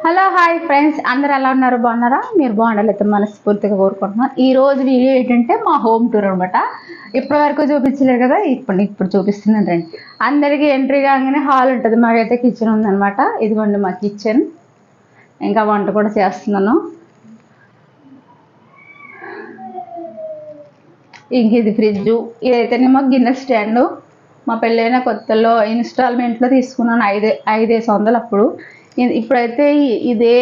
Hello hi friends, అందరు ఎలా ఉన్నారు? బాగున్నారా? మీరు బాగుండాలైతే మనస్ఫూర్తిగా కోరుకుంటున్నాను. ఈ రోజు వీడియో ఏంటంటే మా హోమ్ టూర్ అనమాట. ఇప్పటి వరకు చూపించలేదు కదా, ఇప్పుడు చూపిస్తున్నాను రండి. అందరికీ ఎంట్రీ కాగానే హాల్ ఉంటుంది, మాకైతే కిచెన్ ఉందన్నమాట. ఇదిగోండి మా కిచెన్. ఇంకా వంట కూడా చేస్తున్నాను. ఇంక ఇది ఫ్రిడ్జు, ఇదైతేనేమో గిన్నె స్టాండు. మా పెళ్ళైన కొత్తలో ఇన్స్టాల్మెంట్లో తీసుకున్నాను, 500 అప్పుడు. ఇప్పుడైతే ఇదే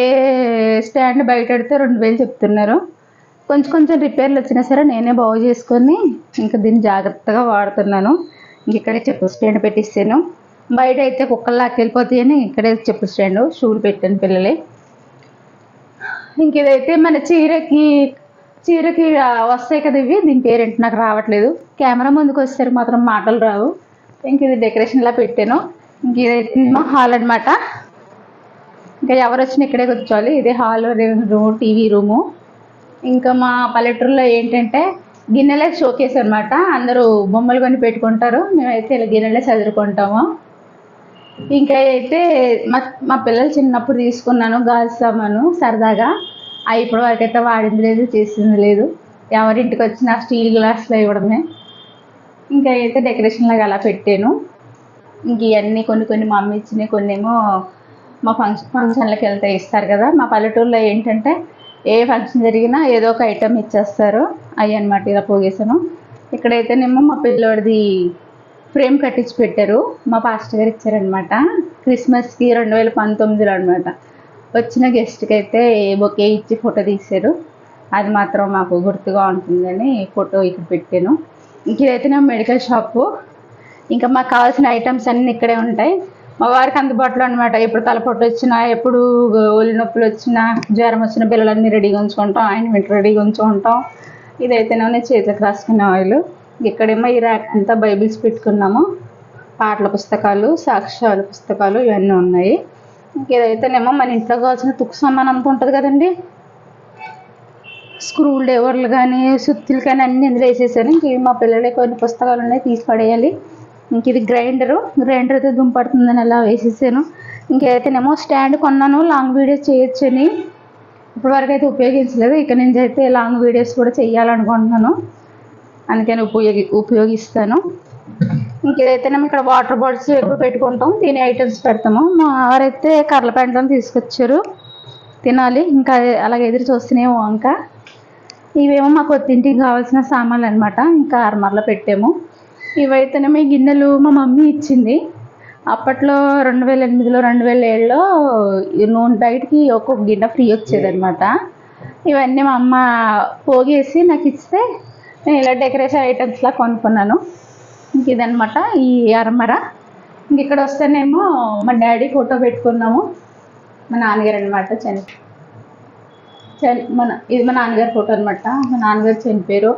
స్టాండ్ బయట పెడితే 2000 చెప్తున్నారు. కొంచెం కొంచెం రిపేర్లు వచ్చినా సరే నేనే బాగు చేసుకొని ఇంకా దీన్ని జాగ్రత్తగా వాడుతున్నాను. ఇంక ఇక్కడే చెప్పుల స్టాండ్ పెట్టిస్తాను. బయట అయితే కుక్కలు లాక్కెళ్ళిపోతాయని ఇక్కడే చెప్పుల స్టాండ్, షూలు పెట్టాను పిల్లలే. ఇంక ఇదైతే మన చీరకి వస్తాయి కదా ఇవి, దీని పేరేంటి నాకు రావట్లేదు. కెమెరా ముందుకు వచ్చేసరికి మాత్రం మాటలు రావు. ఇంక ఇది డెకరేషన్లా పెట్టాను. ఇంక ఇదైతే మా హాల్ అనమాట. ఇంకా ఎవరు వచ్చినా ఇక్కడే కూర్చోవాలి. ఇదే హాల్, రూమ్, టీవీ రూము. ఇంకా మా పల్లెటూరులో ఏంటంటే గిన్నెలే షోకేస్ అనమాట. అందరూ బొమ్మలు కొని పెట్టుకుంటారు, మేమైతే ఇలా గిన్నెలే చదువుకుంటాము. ఇంకా అయితే మా పిల్లలు చిన్నప్పుడు తీసుకున్నాను గాజు సామాను సరదాగా. అవి ఇప్పటి వరకు అయితే వాడింది లేదు, చేసింది లేదు. ఎవరింటికి వచ్చినా స్టీల్ గ్లాసులో ఇవ్వడమే. ఇంకా అయితే డెకరేషన్ లాగా అలా పెట్టాను. ఇంక ఇవన్నీ కొన్ని మా అమ్మ ఇచ్చినాయి, కొన్ని ఏమో మా ఫంక్షన్లకు వెళ్తే ఇస్తారు కదా. మా పల్లెటూరులో ఏంటంటే ఏ ఫంక్షన్ జరిగినా ఏదో ఒక ఐటెం ఇచ్చేస్తారు. అవి అనమాట ఇలా పోగేసాను. ఇక్కడైతేనేమో మా పిల్లోడిది ఫ్రేమ్ కట్టించి పెట్టారు, మా పాస్టర్ గారు ఇచ్చారనమాట. క్రిస్మస్కి 2019లో అనమాట. వచ్చిన గెస్ట్కి అయితే బొకే ఇచ్చి ఫోటో తీశారు. అది మాత్రం మాకు గుర్తుగా ఉంటుందని ఫోటో ఇక్కడ పెట్టాను. ఇంక ఇదైతేనేమో మెడికల్ షాపు. ఇంకా మాకు కావాల్సిన ఐటమ్స్ అన్నీ ఇక్కడే ఉంటాయి. మా వారికి అందుబాటులో అనమాట. ఎప్పుడు తలపొట్టు వచ్చినా, ఎప్పుడు ఒళ్ళు నొప్పులు వచ్చినా, జ్వరం వచ్చిన పిల్లలన్నీ రెడీగా ఉంచుకుంటాం, ఆయింట్మెంట్ రెడీగా ఉంచుకుంటాం. ఇదైతేనే చేతులకు రాసుకునే ఆయిల్. ఇక్కడేమో ఈ ర్యాక్ అంతా బైబిల్స్ పెట్టుకున్నాము, పాటల పుస్తకాలు, సాక్ష్యాల పుస్తకాలు ఇవన్నీ ఉన్నాయి. ఇంకేదైతేనేమో మన ఇంట్లో కావాల్సిన తుక్కు సామాన్ అంతా ఉంటుంది కదండి. స్క్రూల్ డ్రైవర్లు కానీ, సుత్తులు కానీ అన్నీ ఇందులో వేసేసాను. ఇంక మా పిల్లలే కొన్ని పుస్తకాలు ఉన్నాయి, తీసి పడేయాలి. ఇంక ఇది గ్రైండర్ అయితే దుంపడుతుందని అలా వేసేసాను. ఇంకైతేనేమో స్టాండ్ కొన్నాను, లాంగ్ వీడియోస్ చేయొచ్చని. ఇప్పటివరకు అయితే ఉపయోగించలేదు. ఇక నుంచి అయితే లాంగ్ వీడియోస్ కూడా చేయాలనుకుంటున్నాను, అందుకని ఉపయోగిస్తాను. ఇంకేదైతేనేమో ఇక్కడ వాటర్ బాటిల్స్ ఎక్కువ పెట్టుకుంటాం, తినే ఐటమ్స్ పెడతాము. మా వారైతే కర్రల పెంటను తీసుకొచ్చారు, తినాలి. ఇంకా అలాగే ఎదురు చూస్తున్నాము. ఇంకా ఇవేమో మా కొత్తింటికి కావాల్సిన సామాన్లు అనమాట. ఇంకా అర్మర్లో పెట్టాము. ఇవైతేనేమో ఈ గిన్నెలు మా మమ్మీ ఇచ్చింది. అప్పట్లో 2008లో 2007లో నూనె బయటికి ఒక్కొక్క గిన్నె ఫ్రీ వచ్చేదనమాట. ఇవన్నీ మా అమ్మ పోగేసి నాకు ఇస్తే నేను ఇలా డెకరేషన్ ఐటమ్స్లా కొనుక్కున్నాను. ఇంక ఇదనమాట ఈ అరమర. ఇంక ఇక్కడ వస్తేనేమో మా డాడీ ఫోటో పెట్టుకున్నాము. మా నాన్నగారు అనమాట ఇది మా నాన్నగారి ఫోటో అనమాట. మా నాన్నగారు చనిపోయారు,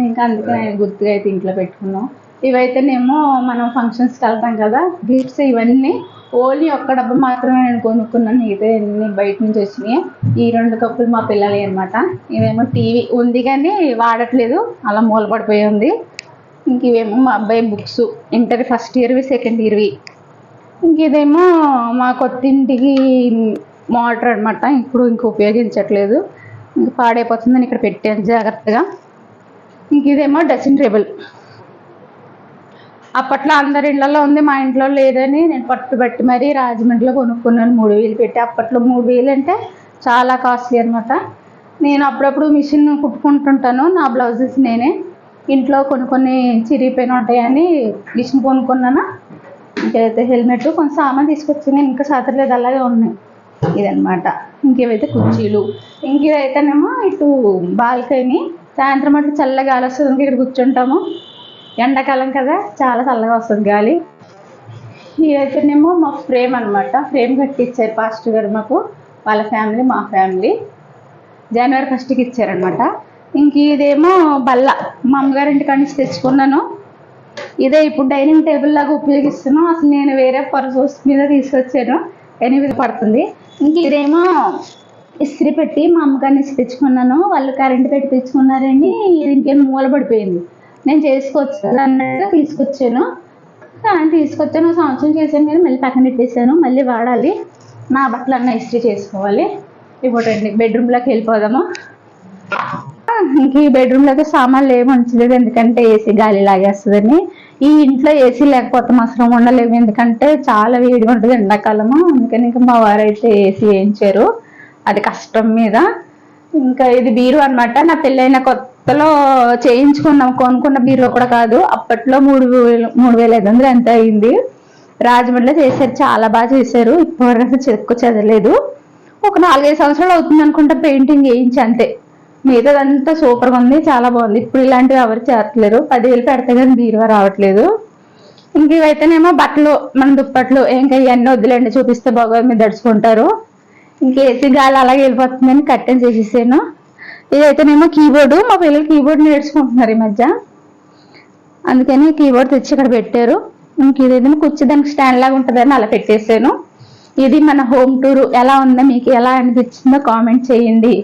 ఇంకా అందుకే నేను గుర్తుగా అయితే ఇంట్లో పెట్టుకున్నాం. ఇవైతేనేమో మనం ఫంక్షన్స్కి వెళ్తాం కదా, గిఫ్ట్స్. ఇవన్నీ ఓన్లీ ఒక్క డబ్బా మాత్రమే నేను కొనుక్కున్నాను, మిగతా అన్నీ బయట నుంచి వచ్చినాయి. ఈ 2 కప్పులు మా పిల్లలే అనమాట. ఇవేమో టీవీ ఉంది కానీ వాడట్లేదు, అలా మూలపడిపోయి ఉంది. ఇంక ఇవేమో మా అబ్బాయి బుక్స్, ఇంటర్ ఫస్ట్ ఇయర్వి, సెకండ్ ఇయర్వి. ఇంక ఇదేమో మా కొత్తింటికి మోటార్ అనమాట. ఇప్పుడు ఇంక ఉపయోగించట్లేదు, ఇంక పాడైపోతుందని ఇక్కడ పెట్టాను జాగ్రత్తగా. ఇంక ఇదేమో డ్రెస్సింగ్ టేబుల్. అప్పట్లో అందరి ఇళ్లలో ఉంది, మా ఇంట్లో లేదని నేను పట్టుబట్టి మరీ రాజమండ్రిలో కొనుక్కున్నాను 3000 పెట్టి. అప్పట్లో 3000 అంటే చాలా కాస్ట్లీ అనమాట. నేను అప్పుడప్పుడు మిషన్ కుట్టుకుంటుంటాను, నా బ్లౌజెస్ నేనే. ఇంట్లో కొన్ని చిరిగిపోయిన ఉంటాయని మిషన్ కొనుక్కున్నాను. ఇంకైతే హెల్మెట్, కొంచెం సామాన్ తీసుకొచ్చింది, ఇంకా సాతలేదు, అలాగే ఉన్నాయి. ఇదనమాట. ఇంకేవైతే కుర్చీలు. ఇంకేదైతేనేమో ఇటు బాల్కనీ. సాయంత్రం అటు చల్లగా గాలి వస్తుంది, ఇక్కడ కూర్చుంటాము. ఎండాకాలం కదా, చాలా చల్లగా వస్తుంది గాలి. ఇదైతేనేమో మా ఫ్రేమ్ అనమాట. ఫ్రేమ్ కట్టించారు పాస్టర్ గారు మాకు, వాళ్ళ ఫ్యామిలీ, మా ఫ్యామిలీ. జనవరి 1కి ఇచ్చారనమాట. ఇంక ఇదేమో బల్ల, మా అమ్మగారి ఇంటికాడ నుంచి తెచ్చుకున్నాను. ఇదే ఇప్పుడు డైనింగ్ టేబుల్ లాగా ఉపయోగిస్తున్నాను. అసలు నేను వేరే పర్సోస్ మీద తీసుకొచ్చాను, 8 పడుతుంది. ఇంక ఇదేమో ఇస్త్రీ పెట్టి మా అమ్మగారి నుంచి తెచ్చుకున్నాను. వాళ్ళు కరెంట్ పెట్టి తెచ్చుకున్నారండి, ఇది ఇంకేమో మూలపడిపోయింది. నేను చేసుకోవచ్చు అన్నట్టుగా తీసుకొచ్చాను. సంవత్సరం చేశాను కానీ మళ్ళీ పక్కన పెట్టేసాను, మళ్ళీ వాడాలి. నా బట్టలు అన్న ఇస్త్రీ చేసుకోవాలి. ఇప్పుడు బెడ్రూమ్లోకి వెళ్ళిపోదాము. ఇంక ఈ బెడ్రూమ్లోకి సామాన్లు ఏమి ఉంచలేదు, ఎందుకంటే ఏసీ గాలి లాగేస్తుందని. ఈ ఇంట్లో ఏసీ లేకపోతే మాత్రం ఉండలేము, ఎందుకంటే చాలా వేడిగా ఉంటుంది ఎండాకాలము. అందుకని ఇంకా మా వారు అయితే ఏసీ వేయించారు, అది కష్టం మీద. ఇంకా ఇది బీరు అనమాట. నా పెళ్ళైన కొత్తలో చేయించుకున్నాం, కొనుక్కున్న బీరు కూడా కాదు. అప్పట్లో 3,500 ఎంత అయింది. రాజమండ్రిలో చేశారు, చాలా బాగా చేశారు. ఇప్పుడు చెక్కు చదవలేదు. ఒక 4-5 సంవత్సరాలు అవుతుంది అనుకుంటా పెయింటింగ్ వేయించి, అంతే. మిగతాదంతా సూపర్గా ఉంది, చాలా బాగుంది. ఇప్పుడు ఇలాంటివి ఎవరు చేస్తలేరు. 10,000 పెడితే కానీ బీరువా రావట్లేదు. ఇంక ఇవైతేనేమో బట్టలు, మన దుప్పట్లు, ఇంకా ఇవన్నీ వద్దులేండి, చూపిస్తే బాగోదు, మీద దడుచుకుంటారు. ఇంక ఏసీ గాలి అలాగే వెళ్ళిపోతుందని కట్టెన్ చేసేసాను. ఇదైతేనేమో కీబోర్డు, మా పిల్లలు కీబోర్డ్ నేర్చుకుంటున్నారు ఈ మధ్య, అందుకని కీబోర్డ్ తెచ్చి ఇక్కడ పెట్టారు. ఇంక ఇదేదైనా కూర్చి దానికి స్టాండ్ లాగా ఉంటుందని అలా పెట్టేశాను. ఇది మన హోమ్ టూర్. ఎలా ఉందో, మీకు ఎలా అనిపించిందో కామెంట్ చేయండి.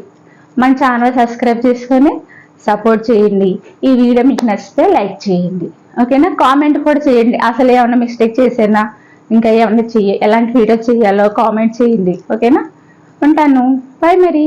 మన ఛానల్ సబ్స్క్రైబ్ చేసుకొని సపోర్ట్ చేయండి. ఈ వీడియో మీకు నచ్చితే లైక్ చేయండి, ఓకేనా. కామెంట్ కూడా చేయండి, అసలు ఏమన్నా మిస్టేక్ చేసేనా, ఇంకా ఏమన్నా ఎలాంటి వీడియో చేయాలో కామెంట్ చేయండి, ఓకేనా. ఉంటాను, బాయ్ మరి.